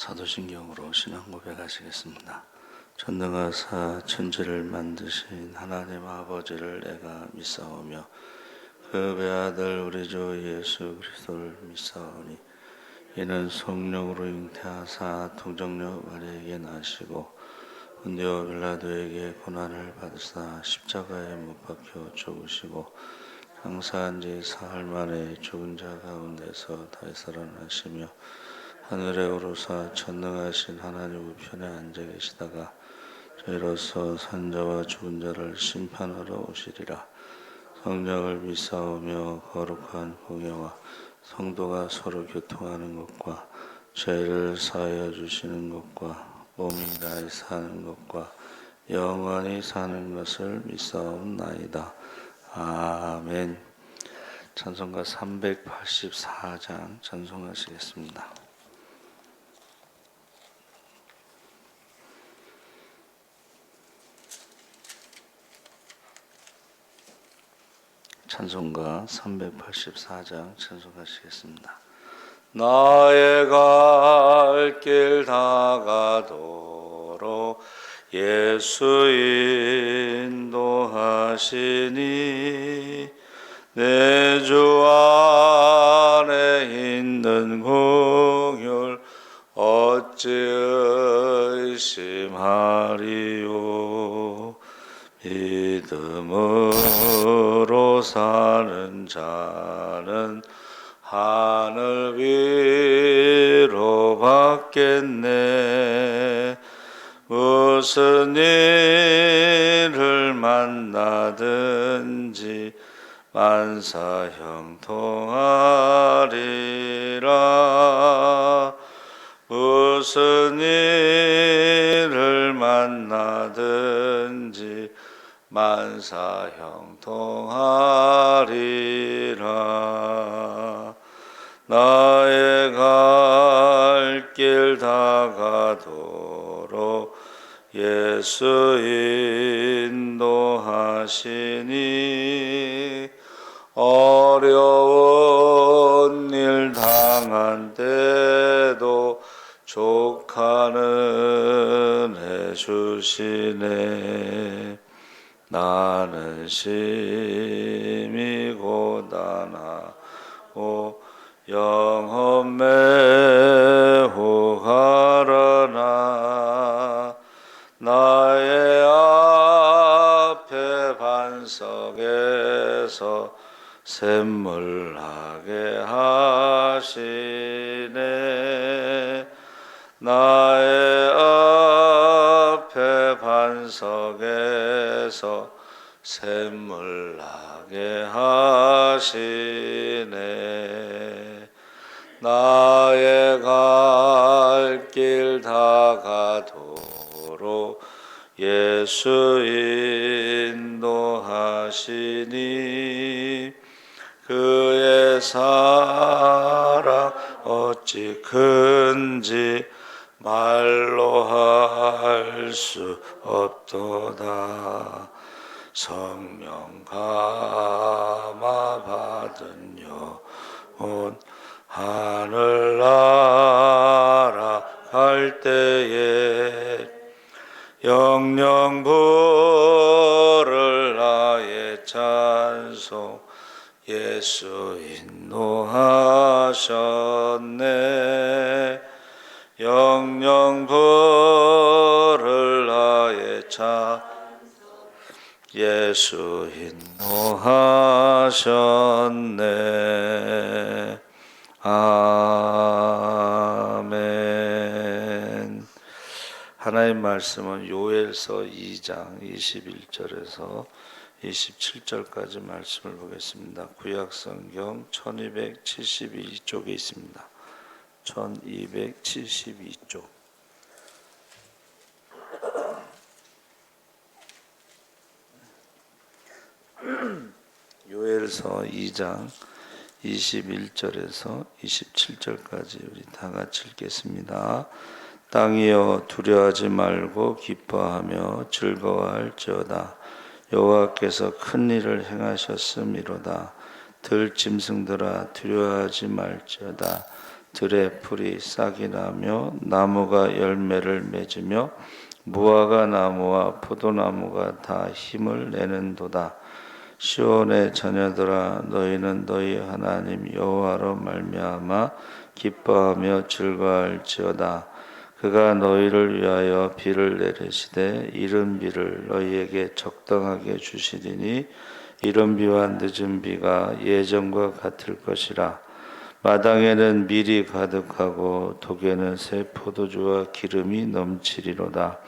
사도신경으로 신앙 고백하시겠습니다. 전능하사 천지를 만드신 하나님 아버지를 내가 믿사오며 그 배아들 우리 주 예수 그리스도를 믿사오니 이는 성령으로 잉태하사 동정녀 마리아에게 나시고 본디오 빌라도에게 고난을 받으사 십자가에 못 박혀 죽으시고 장사한 지 사흘 만에 죽은 자 가운데서 다시 살아나시며 하늘에 오르사 전능하신 하나님 우편에 앉아 계시다가 저희로서 산자와 죽은 자를 심판하러 오시리라. 성령을 믿사오며 거룩한 공예와 성도가 서로 교통하는 것과 죄를 사하여 주시는 것과 몸이 다시 사는 것과 영원히 사는 것을 믿사옵나이다. 아멘. 찬송가 384장 찬송하시겠습니다. 찬송가 384장 찬송하시겠습니다. 나의 갈 길 다가도록 예수 인도하시니 내 주 안에 있는 긍휼 어찌 의심하리요. 믿음으로 사는 자는 하늘 위로 받겠네. 무슨 일을 만나든지 만사형통하리라. 무슨 일을 만나든지 만사형통하리라. 나의 갈 길 다가도록 예수 인도하시니 어려운 일 당한 때도 족하는 해주시네. 나는 심히 고단하고 영혼 매우 가라나 나의 앞에 반석에서 샘물나게 하시네. 나의 앞에 반석에서 샘물나게 하시네. 나의 갈 길 다가도록 예수 인도하시니 그의 사랑 어찌 큰지 말로 할 수 없도다. 성령 감화 받은 영혼 하늘나라 갈 때에 영영 부를 나의 찬송 예수 인도하셨네. 영영 부를 나의 찬송 예수 인도하셨네. 아멘. 하나님 말씀은 요엘서 2장 21절에서 27절까지 말씀을 보겠습니다. 구약성경 1272쪽에 있습니다. 1272쪽. 요엘서 2장 21절에서 27절까지 우리 다 같이 읽겠습니다. 땅이여 두려워하지 말고 기뻐하며 즐거워할지어다. 여호와께서 큰 일을 행하셨음이로다. 들짐승들아 두려워하지 말지어다. 들의 풀이 싹이 나며 나무가 열매를 맺으며 무화과 나무와 포도나무가 다 힘을 내는도다. 시온의 자녀들아, 너희는 너희 하나님 여호와로 말미암아 기뻐하며 즐거워할지어다. 그가 너희를 위하여 비를 내리시되 이른 비를 너희에게 적당하게 주시리니 이른 비와 늦은 비가 예전과 같을 것이라. 마당에는 밀이 가득하고 독에는 새 포도주와 기름이 넘치리로다.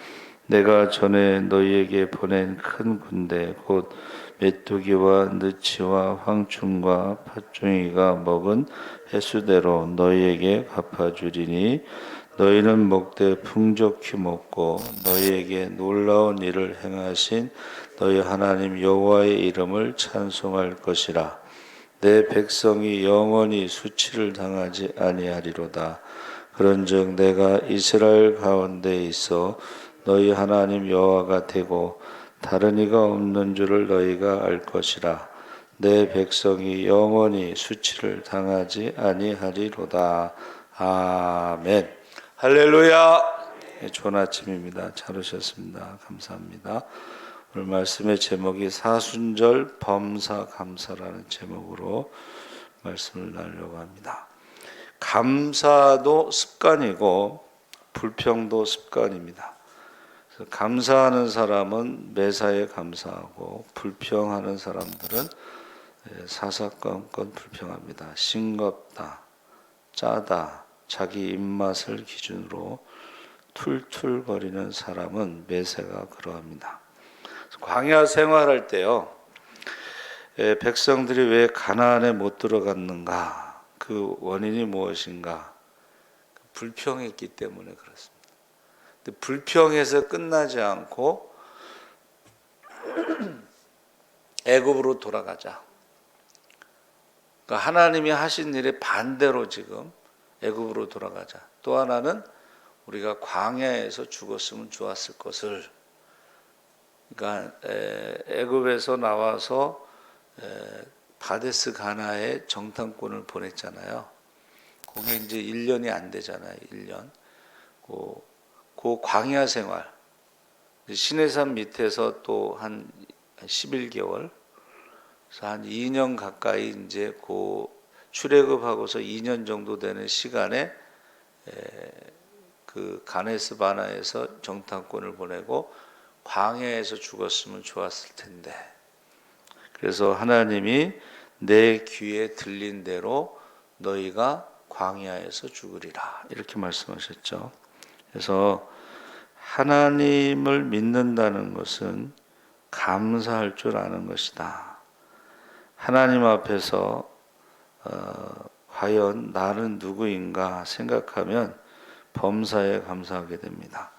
내가 전에 너희에게 보낸 큰 군대 곧 메뚜기와 느치와 황충과 팥종이가 먹은 횟수대로 너희에게 갚아주리니 너희는 먹되 풍족히 먹고 너희에게 놀라운 일을 행하신 너희 하나님 여호와의 이름을 찬송할 것이라. 내 백성이 영원히 수치를 당하지 아니하리로다. 그런즉 내가 이스라엘 가운데 있어 너희 하나님 여호와가 되고 다른 이가 없는 줄을 너희가 알 것이라. 내 백성이 영원히 수치를 당하지 아니하리로다. 아멘. 할렐루야. 좋은 아침입니다. 잘 오셨습니다. 감사합니다. 오늘 말씀의 제목이 사순절 범사 감사라는 제목으로 말씀을 나누려고 합니다. 감사도 습관이고 불평도 습관입니다. 그래서 감사하는 사람은 매사에 감사하고 불평하는 사람들은 사사건건 불평합니다. 싱겁다, 짜다, 자기 입맛을 기준으로 툴툴거리는 사람은 매사가 그러합니다. 광야 생활할 때요, 백성들이 왜 가나안에 못 들어갔는가? 그 원인이 무엇인가? 불평했기 때문에 그렇습니다. 근데 불평해서 끝나지 않고 애굽으로 돌아가자. 그러니까 하나님이 하신 일에 반대로 지금 애굽으로 돌아가자. 또 하나는 우리가 광야에서 죽었으면 좋았을 것을. 그러니까 애굽에서 나와서 바데스 가나에 정탐꾼을 보냈잖아요. 그게 이제 1년이 안 되잖아요. 1년. 그 광야 생활. 시내산 밑에서 또 한 11개월. 그래서 한 2년 가까이 이제 그 출애굽하고서 2년 정도 되는 시간에 그 가네스 바나에서 정탐꾼을 보내고 광야에서 죽었으면 좋았을 텐데. 그래서 하나님이 내 귀에 들린 대로 너희가 광야에서 죽으리라 이렇게 말씀하셨죠. 그래서 하나님을 믿는다는 것은 감사할 줄 아는 것이다. 하나님 앞에서 과연 나는 누구인가 생각하면 범사에 감사하게 됩니다.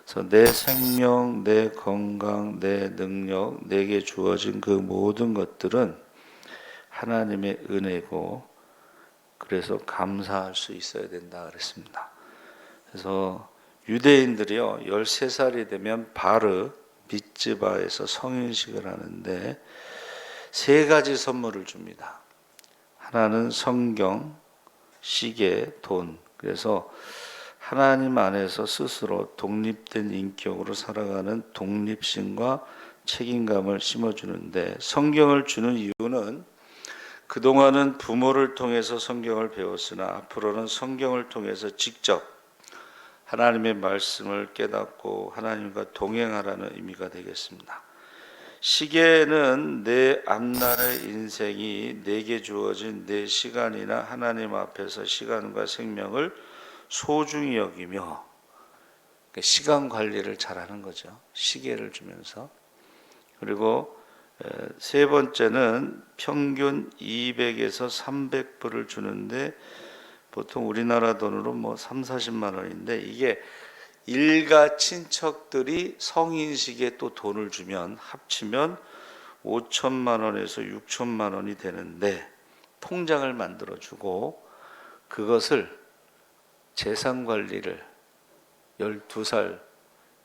그래서 내 생명, 내 건강, 내 능력, 내게 주어진 그 모든 것들은 하나님의 은혜고, 그래서 감사할 수 있어야 된다 그랬습니다. 그래서 유대인들이요, 13살이 되면 바르 미tz바에서 성인식을 하는데 3가지 선물을 줍니다. 하나는 성경, 시계, 돈. 그래서 하나님 안에서 스스로 독립된 인격으로 살아가는 독립심과 책임감을 심어주는데, 성경을 주는 이유는 그동안은 부모를 통해서 성경을 배웠으나 앞으로는 성경을 통해서 직접 하나님의 말씀을 깨닫고 하나님과 동행하라는 의미가 되겠습니다. 시계는 내 앞날의 인생이 내게 주어진 내 시간이나 하나님 앞에서 시간과 생명을 소중히 여기며 시간 관리를 잘하는 거죠. 시계를 주면서. 그리고 3번째는 평균 200에서 300불을 주는데, 보통 우리나라 돈으로 뭐 3, 40만 원인데, 이게 일가 친척들이 성인식에 또 돈을 주면 합치면 5천만 원에서 6천만 원이 되는데, 통장을 만들어주고 그것을 재산 관리를 12살,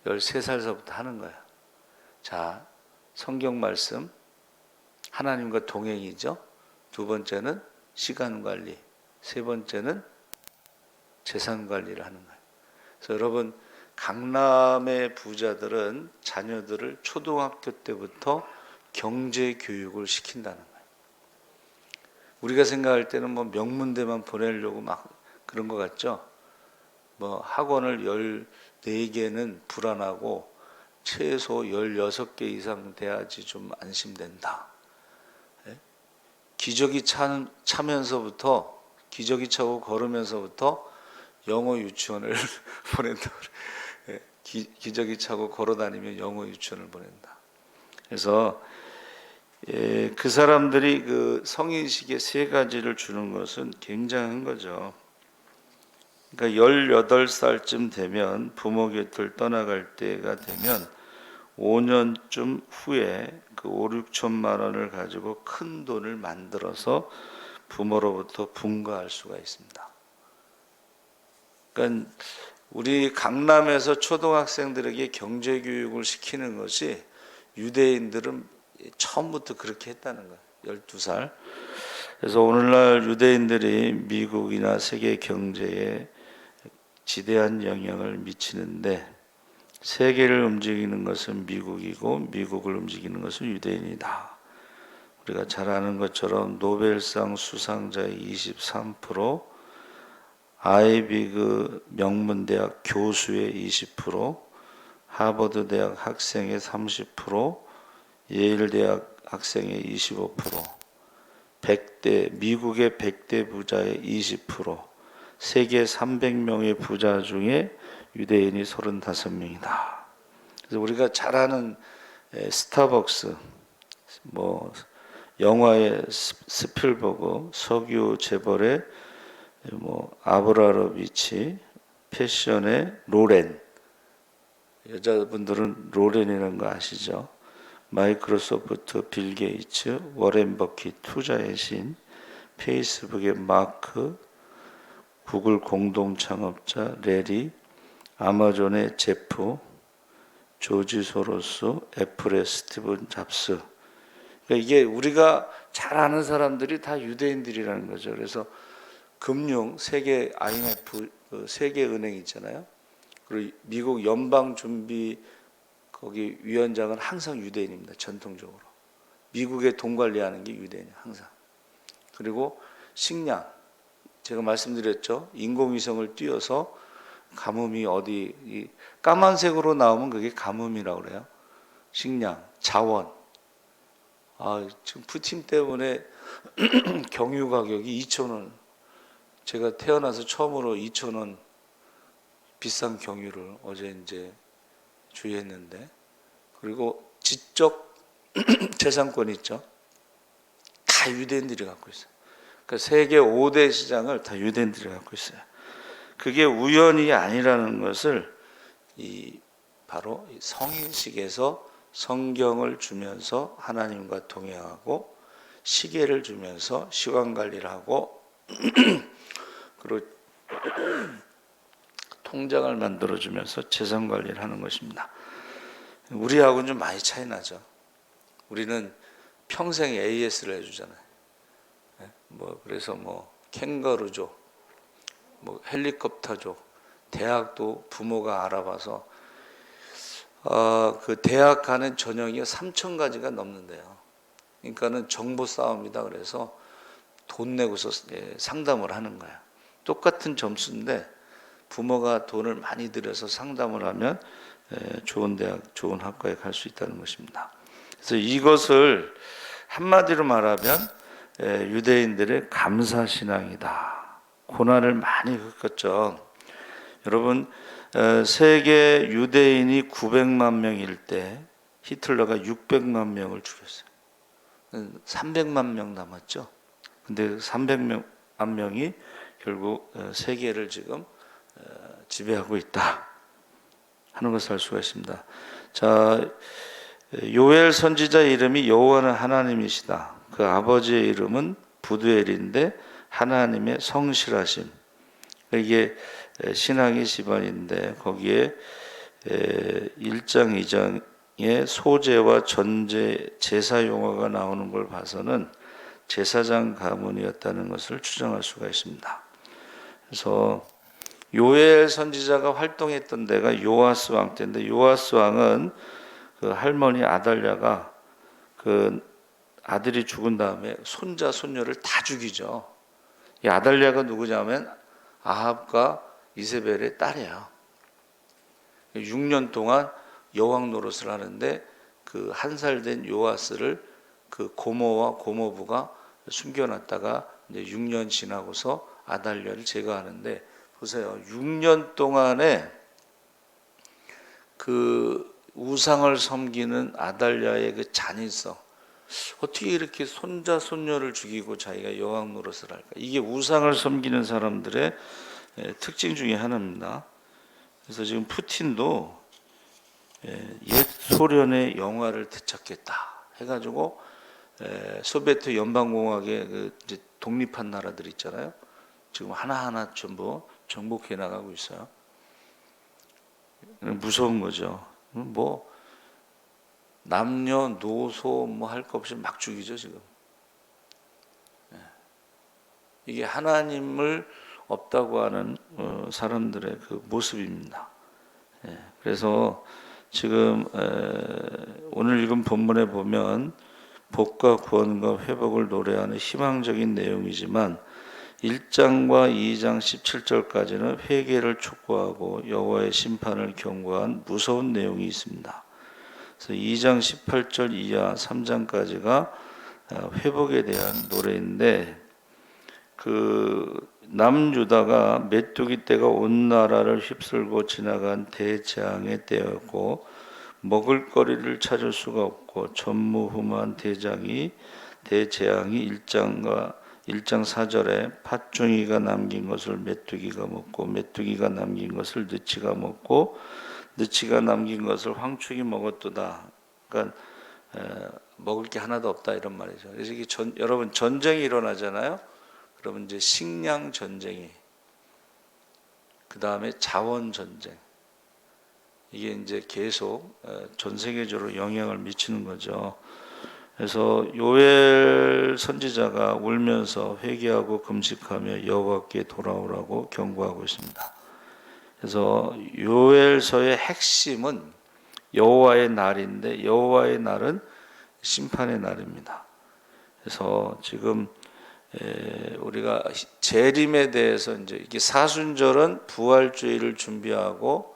13살서부터 하는 거예요. 자, 성경 말씀, 하나님과 동행이죠. 2번째는 시간 관리, 3번째는 재산 관리를 하는 거예요. 그래서 여러분, 강남의 부자들은 자녀들을 초등학교 때부터 경제 교육을 시킨다는 거예요. 우리가 생각할 때는 뭐 명문대만 보내려고 막 그런 것 같죠? 뭐 학원을 14개는 불안하고 최소 16개 이상 돼야지 좀 안심된다. 기저귀 차면서부터, 기저귀 차고 걸으면서부터 영어 유치원을 보낸다. 기저귀 차고 걸어다니면 영어 유치원을 보낸다. 그래서 그 사람들이 그 성인식의 3가지를 주는 것은 굉장한 거죠. 그러니까 18살쯤 되면 부모 곁을 떠나갈 때가 되면 5년쯤 후에 그 5, 6천만 원을 가지고 큰 돈을 만들어서 부모로부터 분가할 수가 있습니다. 그러니까 우리 강남에서 초등학생들에게 경제 교육을 시키는 것이 유대인들은 처음부터 그렇게 했다는 거예요. 12살. 그래서 오늘날 유대인들이 미국이나 세계 경제에 지대한 영향을 미치는데 세계를 움직이는 것은 미국이고 미국을 움직이는 것은 유대인이다. 우리가 잘 아는 것처럼 노벨상 수상자의 23%, 아이비그 명문대학 교수의 20%, 하버드 대학 학생의 30%, 예일 대학 학생의 25%, 100대 미국의 100대 부자의 20%, 세계 300명의 부자 중에 유대인이 35명이다. 그래서 우리가 잘 아는 스타벅스, 뭐 영화의 스필버그, 석유 재벌의 뭐 아브라모비치, 패션의 로렌, 여자분들은 로렌이라는 거 아시죠? 마이크로소프트 빌 게이츠, 워렌 버킷 투자의 신, 페이스북의 마크, 구글 공동 창업자 레리, 아마존의 제프, 조지 소로스, 애플의 스티븐 잡스. 그러니까 이게 우리가 잘 아는 사람들이 다 유대인들이라는 거죠. 그래서 금융 세계 IMF 세계은행 있잖아요. 그리고 미국 연방준비 거기 위원장은 항상 유대인입니다. 전통적으로 미국의 돈 관리하는 게 유대인이에요. 항상. 그리고 식량 제가 말씀드렸죠. 인공위성을 띄워서 가뭄이 어디 까만색으로 나오면 그게 가뭄이라고 그래요. 식량, 자원. 지금 푸틴 때문에 경유 가격이 2,000원. 제가 태어나서 처음으로 2,000원 비싼 경유를 어제 이제 주의했는데, 그리고 지적 재산권 있죠. 다 유대인들이 갖고 있어요. 그러니까 세계 5대 시장을 다 유대인들이 갖고 있어요. 그게 우연이 아니라는 것을 바로 성인식에서 성경을 주면서 하나님과 동행하고 시계를 주면서 시간 관리를 하고 그리고 통장을 만들어주면서 재산 관리를 하는 것입니다. 우리하고는 좀 많이 차이 나죠. 우리는 평생 AS를 해주잖아요. 그래서 캥거루족, 헬리콥터족, 대학도 부모가 알아봐서 그 대학 가는 전형이 3,000가지가 넘는데요. 그러니까는 정보 싸움이다. 그래서 돈 내고서 상담을 하는 거야. 똑같은 점수인데 부모가 돈을 많이 들여서 상담을 하면 좋은 대학, 좋은 학과에 갈 수 있다는 것입니다. 그래서 이것을 한마디로 말하면 유대인들의 감사신앙이다. 고난을 많이 겪었죠. 여러분, 세계 유대인이 900만 명일 때 히틀러가 600만 명을 죽였어요. 300만 명 남았죠. 근데 300만 명이 결국 세계를 지금 지배하고 있다 하는 것을 알 수가 있습니다. 자, 요엘 선지자 이름이 여호와는 하나님이시다. 그 아버지의 이름은 부두엘인데 하나님의 성실하심. 이게 신앙의 집안인데 거기에 1장 2장에 소제와 전제 제사 용어가 나오는 걸 봐서는 제사장 가문이었다는 것을 추정할 수가 있습니다. 그래서 요엘 선지자가 활동했던 데가 요아스 왕 때인데, 요아스 왕은 그 할머니 아달랴가 그 아들이 죽은 다음에 손자 손녀를 다 죽이죠. 이 아달랴가 누구냐면 아합과 이세벨의 딸이에요. 6년 동안 여왕 노릇을 하는데 그 한 살 된 요아스를 그 고모와 고모부가 숨겨놨다가 이제 6년 지나고서 아달랴를 제거하는데, 보세요. 6년 동안에 그 우상을 섬기는 아달랴의 그 잔인성, 어떻게 이렇게 손자 손녀를 죽이고 자기가 여왕 노릇을 할까? 이게 우상을 섬기는 사람들의 특징 중에 하나입니다. 그래서 지금 푸틴도 옛 소련의 영화를 되찾겠다 해가지고 소비에트 연방공화국의 그 이제 독립한 나라들 있잖아요. 지금 하나하나 전부 정복해 나가고 있어요. 무서운 거죠. 뭐 남녀노소 뭐 할 거 없이 막 죽이죠 지금. 이게 하나님을 없다고 하는 사람들의 그 모습입니다. 그래서 지금 오늘 읽은 본문에 보면 복과 구원과 회복을 노래하는 희망적인 내용이지만 1장과 2장 17절까지는 회개를 촉구하고 여호와의 심판을 경고한 무서운 내용이 있습니다. 그래서 2장 18절 이하 3장까지가 회복에 대한 노래인데, 그 남유다가 메뚜기 떼가 온 나라를 휩쓸고 지나간 대재앙의 때였고, 먹을거리를 찾을 수가 없고 전무후무한 대재앙이 1장 4절에 팥종이가 남긴 것을 메뚜기가 먹고 메뚜기가 남긴 것을 느치가 먹고 느치가 남긴 것을 황축이 먹었도다. 그러니까 먹을 게 하나도 없다 이런 말이죠. 그래서 이게 여러분 전쟁이 일어나잖아요. 그러면 이제 식량 전쟁이, 그 다음에 자원 전쟁, 이게 이제 계속 전 세계적으로 영향을 미치는 거죠. 그래서 요엘 선지자가 울면서 회개하고 금식하며 여호와께 돌아오라고 경고하고 있습니다. 그래서 요엘서의 핵심은 여호와의 날인데, 여호와의 날은 심판의 날입니다. 그래서 지금 우리가 재림에 대해서 이제 이게 사순절은 부활주의를 준비하고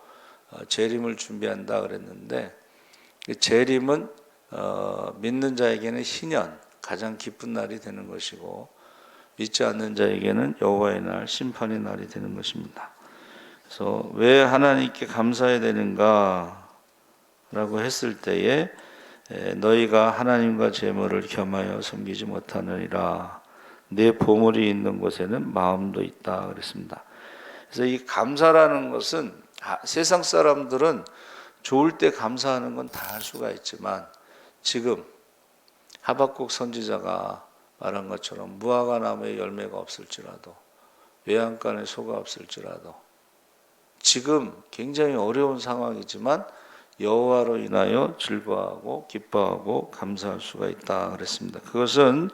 재림을 준비한다 그랬는데, 재림은 믿는 자에게는 희년, 가장 기쁜 날이 되는 것이고, 믿지 않는 자에게는 여호와의 날, 심판의 날이 되는 것입니다. 그래서 왜 하나님께 감사해야 되는가 라고 했을 때에 너희가 하나님과 재물을 겸하여 섬기지 못하느니라, 내 보물이 있는 곳에는 마음도 있다 그랬습니다. 그래서 이 감사라는 것은 세상 사람들은 좋을 때 감사하는 건 다 할 수가 있지만, 지금 하박국 선지자가 말한 것처럼 무화과 나무에 열매가 없을지라도 외양간에 소가 없을지라도 지금 굉장히 어려운 상황이지만 여호와로 인하여 즐거워하고 기뻐하고 감사할 수가 있다 그랬습니다. 그것은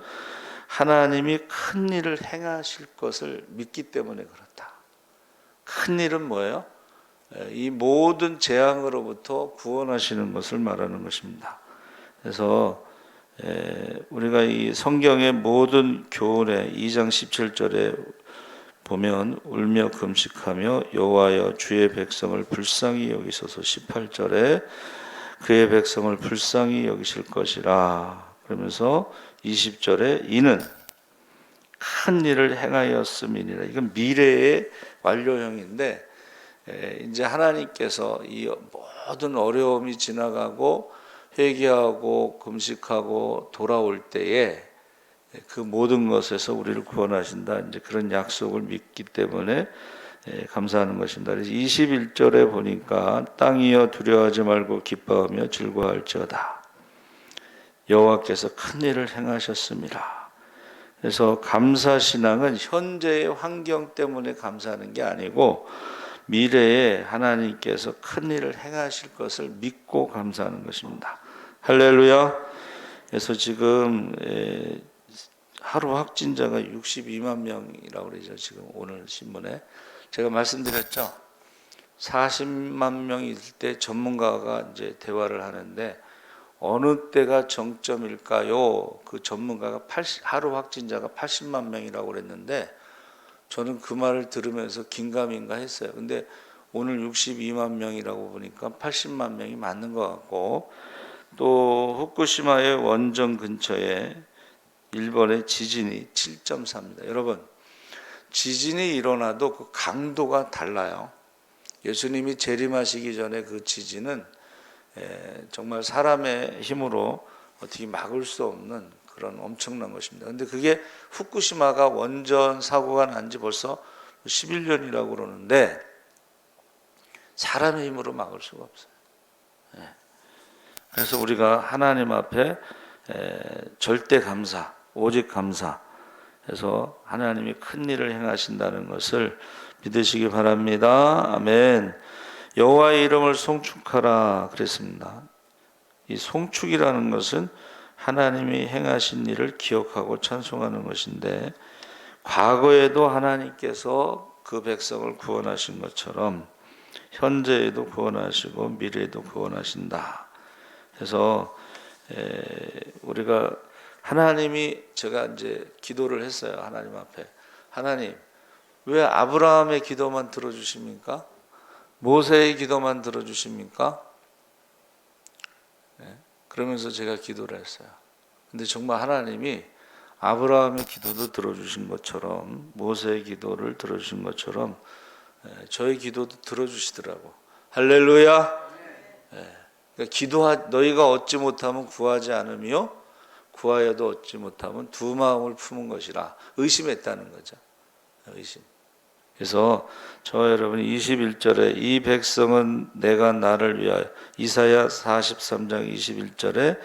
하나님이 큰 일을 행하실 것을 믿기 때문에 그렇다. 큰 일은 뭐예요? 이 모든 재앙으로부터 구원하시는 것을 말하는 것입니다. 그래서 우리가 이 성경의 모든 교훈에 2장 17절에 보면 울며 금식하며 여호와여 주의 백성을 불쌍히 여기소서, 18절에 그의 백성을 불쌍히 여기실 것이라 그러면서 20절에 이는 큰 일을 행하였음이니라. 이건 미래의 완료형인데, 이제 하나님께서 이 모든 어려움이 지나가고 회개하고 금식하고 돌아올 때에 그 모든 것에서 우리를 구원하신다, 이제 그런 약속을 믿기 때문에 감사하는 것입니다. 그래서 21절에 보니까 땅이여 두려워하지 말고 기뻐하며 즐거워할지어다, 여호와께서 큰 일을 행하셨습니다. 그래서 감사신앙은 현재의 환경 때문에 감사하는 게 아니고 미래에 하나님께서 큰 일을 행하실 것을 믿고 감사하는 것입니다. 할렐루야. 그래서 지금 하루 확진자가 62만 명이라고 그러죠. 지금 오늘 신문에 제가 말씀드렸죠. 40만 명이 있을 때 전문가가 이제 대화를 하는데 어느 때가 정점일까요? 그 전문가가 하루 확진자가 80만 명이라고 그랬는데 저는 그 말을 들으면서 긴가민가 했어요. 근데 오늘 62만 명이라고 보니까 80만 명이 맞는 것 같고, 또 후쿠시마의 원전 근처에 일본의 지진이 7.4입니다. 여러분, 지진이 일어나도 그 강도가 달라요. 예수님이 재림하시기 전에 그 지진은 정말 사람의 힘으로 어떻게 막을 수 없는 그런 엄청난 것입니다. 그런데 그게 후쿠시마가 원전 사고가 난 지 벌써 11년이라고 그러는데 사람의 힘으로 막을 수가 없어요. 그래서 우리가 하나님 앞에 절대 감사, 오직 감사 해서 하나님이 큰 일을 행하신다는 것을 믿으시기 바랍니다. 아멘. 여호와의 이름을 송축하라 그랬습니다. 이 송축이라는 것은 하나님이 행하신 일을 기억하고 찬송하는 것인데, 과거에도 하나님께서 그 백성을 구원하신 것처럼 현재에도 구원하시고 미래에도 구원하신다. 그래서 우리가 하나님이, 제가 이제 기도를 했어요. 하나님 앞에, 하나님 왜 아브라함의 기도만 들어주십니까? 모세의 기도만 들어주십니까? 그러면서 제가 기도를 했어요. 근데 정말 하나님이 아브라함의 기도도 들어주신 것처럼, 모세의 기도를 들어주신 것처럼 저의 기도도 들어주시더라고. 할렐루야. 그러니까 너희가 얻지 못하면 구하지 않으며 구하여도 얻지 못하면 두 마음을 품은 것이라. 의심했다는 거죠. 의심. 그래서 저와 여러분이 21절에 이 백성은 내가 나를 위하여, 이사야 43장 21절에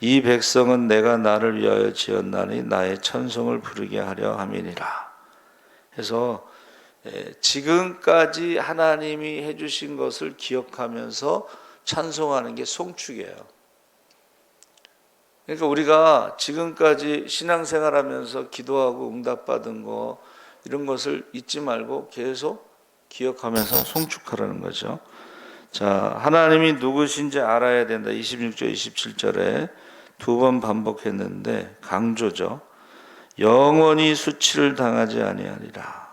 이 백성은 내가 나를 위하여 지었나니 나의 찬송을 부르게 하려 함이니라. 그래서 지금까지 하나님이 해주신 것을 기억하면서 찬송하는 게 송축이에요. 그러니까 우리가 지금까지 신앙생활하면서 기도하고 응답받은 거, 이런 것을 잊지 말고 계속 기억하면서 송축하라는 거죠. 자, 하나님이 누구신지 알아야 된다. 26절, 27절에 두 번 반복했는데 강조죠. 영원히 수치를 당하지 아니하리라.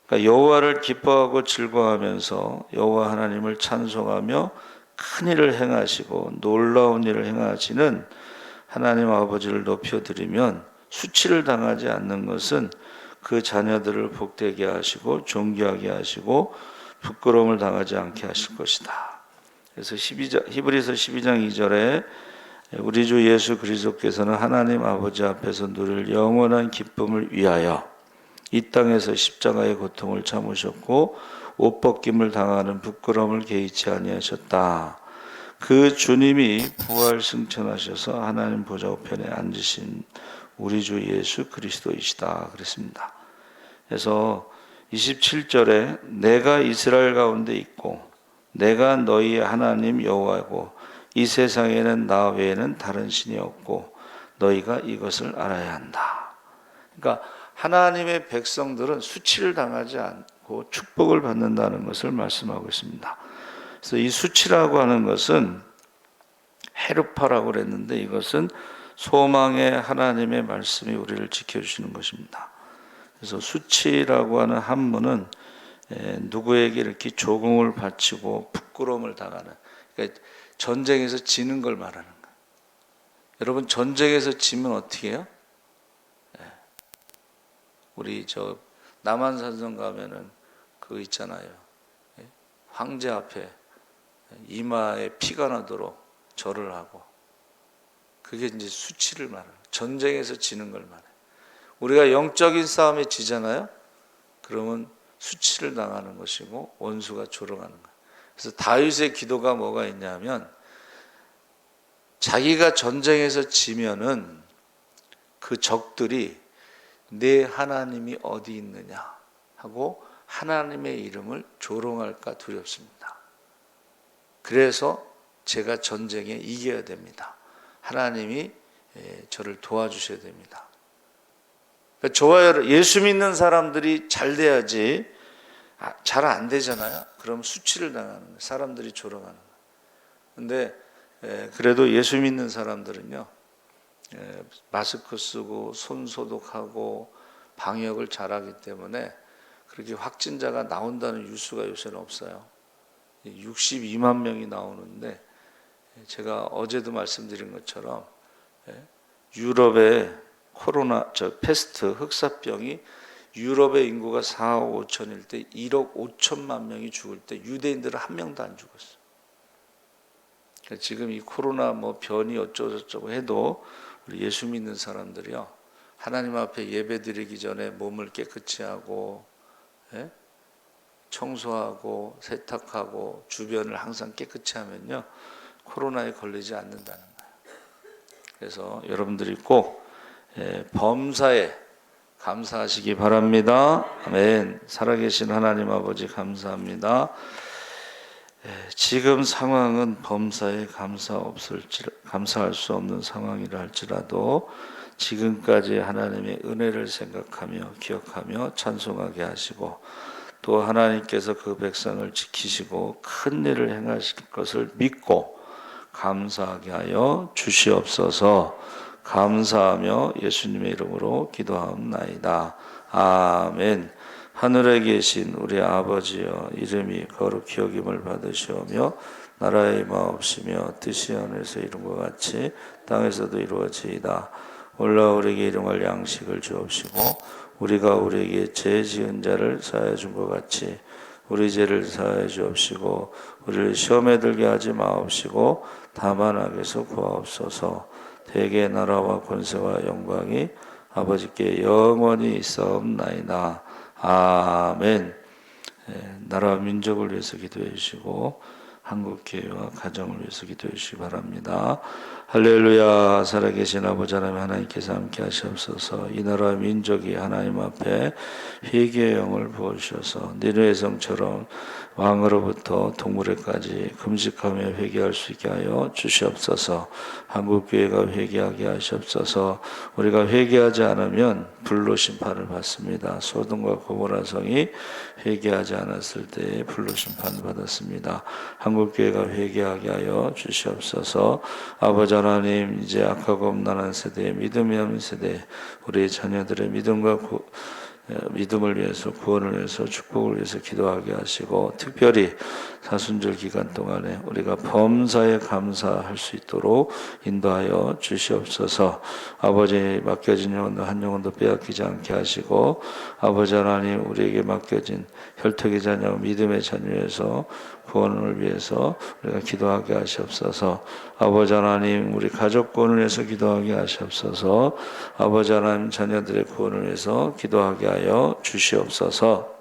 그러니까 여호와를 기뻐하고 즐거워하면서 여호와 하나님을 찬송하며 큰 일을 행하시고 놀라운 일을 행하시는 하나님 아버지를 높여드리면 수치를 당하지 않는 것은 그 자녀들을 복되게 하시고 존귀하게 하시고 부끄러움을 당하지 않게 하실 것이다. 그래서 히브리서 12장 2절에 우리 주 예수 그리스도께서는 하나님 아버지 앞에서 누릴 영원한 기쁨을 위하여 이 땅에서 십자가의 고통을 참으셨고 옷 벗김을 당하는 부끄러움을 개의치 아니하셨다. 그 주님이 부활 승천하셔서 하나님 보좌 우편에 앉으신 우리 주 예수 그리스도이시다 그랬습니다. 그래서 27절에 내가 이스라엘 가운데 있고 내가 너희의 하나님 여호와고 이 세상에는 나 외에는 다른 신이 없고 너희가 이것을 알아야 한다. 그러니까 하나님의 백성들은 수치를 당하지 않고 축복을 받는다는 것을 말씀하고 있습니다. 그래서 이 수치라고 하는 것은 헤르파라고 그랬는데 이것은 소망의 하나님의 말씀이 우리를 지켜주시는 것입니다. 그래서 수치라고 하는 한문은 누구에게 이렇게 조공을 바치고 부끄러움을 당하는, 그러니까 전쟁에서 지는 걸 말하는 거예요. 여러분, 전쟁에서 지면 어떻게 해요? 우리 저 남한산성 가면은 그거 있잖아요. 황제 앞에 이마에 피가 나도록 절을 하고, 그게 이제 수치를 말하는 거예요. 전쟁에서 지는 걸 말해요. 우리가 영적인 싸움에 지잖아요. 그러면 수치를 당하는 것이고 원수가 조롱하는 거예요. 그래서 다윗의 기도가 뭐가 있냐면, 자기가 전쟁에서 지면은 그 적들이 내 하나님이 어디 있느냐 하고 하나님의 이름을 조롱할까 두렵습니다. 그래서 제가 전쟁에 이겨야 됩니다. 하나님이 저를 도와주셔야 됩니다. 저와 예수 믿는 사람들이 잘 돼야지 잘 안 되잖아요. 그럼 수치를 당하는 거예요. 사람들이 졸아가는 거예요. 근데 그래도 예수 믿는 사람들은요, 마스크 쓰고 손 소독하고 방역을 잘하기 때문에 그렇게 확진자가 나온다는 뉴스가 요새는 없어요. 62만 명이 나오는데 제가 어제도 말씀드린 것처럼 유럽의 코로나 페스트 흑사병이 유럽의 인구가 4억 5천일 때 1억 5천만 명이 죽을 때 유대인들은 한 명도 안 죽었어요. 그러니까 지금 이 코로나 변이 어쩌고저쩌고 해도 우리 예수 믿는 사람들이요, 하나님 앞에 예배드리기 전에 몸을 깨끗이 하고 청소하고 세탁하고 주변을 항상 깨끗이 하면요, 코로나에 걸리지 않는다는 거예요. 그래서 여러분들이 꼭 범사에 감사하시기 바랍니다. 아멘. 살아계신 하나님 아버지 감사합니다. 지금 상황은 범사에 감사할 수 없는 상황이라 할지라도 지금까지 하나님의 은혜를 생각하며 기억하며 찬송하게 하시고, 또 하나님께서 그 백성을 지키시고 큰 일을 행하실 것을 믿고 감사하게 하여 주시옵소서. 감사하며 예수님의 이름으로 기도하옵나이다. 아멘. 하늘에 계신 우리 아버지여, 이름이 거룩히 여김을 받으시오며 나라의 마옵시며 뜻이 하늘에서 이룬 것 같이 땅에서도 이루어지이다. 올라 우리에게 일용할 양식을 주옵시고 우리가 우리에게 죄 지은 자를 사하여 준 것 같이 우리 죄를 사하여 주옵시고 우리를 시험에 들게 하지 마옵시고 다만 악에서 구하옵소서. 대개 나라와 권세와 영광이 아버지께 영원히 있사옵나이다. 아멘. 나라와 민족을 위해서 기도해 주시고 한국교회와 가정을 위해서 기도해 주시기 바랍니다. 할렐루야. 살아계신 아버지 하나님, 하나님께서 함께 하시옵소서. 이 나라와 민족이 하나님 앞에 회개의 영을 부어주셔서 니느웨 성처럼 왕으로부터 동물에까지 금식하며 회개할 수 있게 하여 주시옵소서. 한국교회가 회개하게 하시옵소서. 우리가 회개하지 않으면 불로 심판을 받습니다. 소돔과 고모라 성이 회개하지 않았을 때에 불로 심판을 받았습니다. 한국교회가 회개하게 하여 주시옵소서. 아버지 하나님, 이제 악하고 음란한 세대, 믿음이 없는 세대, 우리 자녀들의 믿음을 위해서, 구원을 위해서, 축복을 위해서 기도하게 하시고, 특별히 사순절 기간 동안에 우리가 범사에 감사할 수 있도록 인도하여 주시옵소서. 아버지, 맡겨진 영혼도 한 영혼도 빼앗기지 않게 하시고, 아버지 하나님, 우리에게 맡겨진 혈통의 자녀, 믿음의 자녀에서 구원을 위해서 우리가 기도하게 하시옵소서. 아버지 하나님, 우리 가족 구원을 위해서 기도하게 하시옵소서. 아버지 하나님, 자녀들의 구원을 위해서 기도하게 하여 주시옵소서.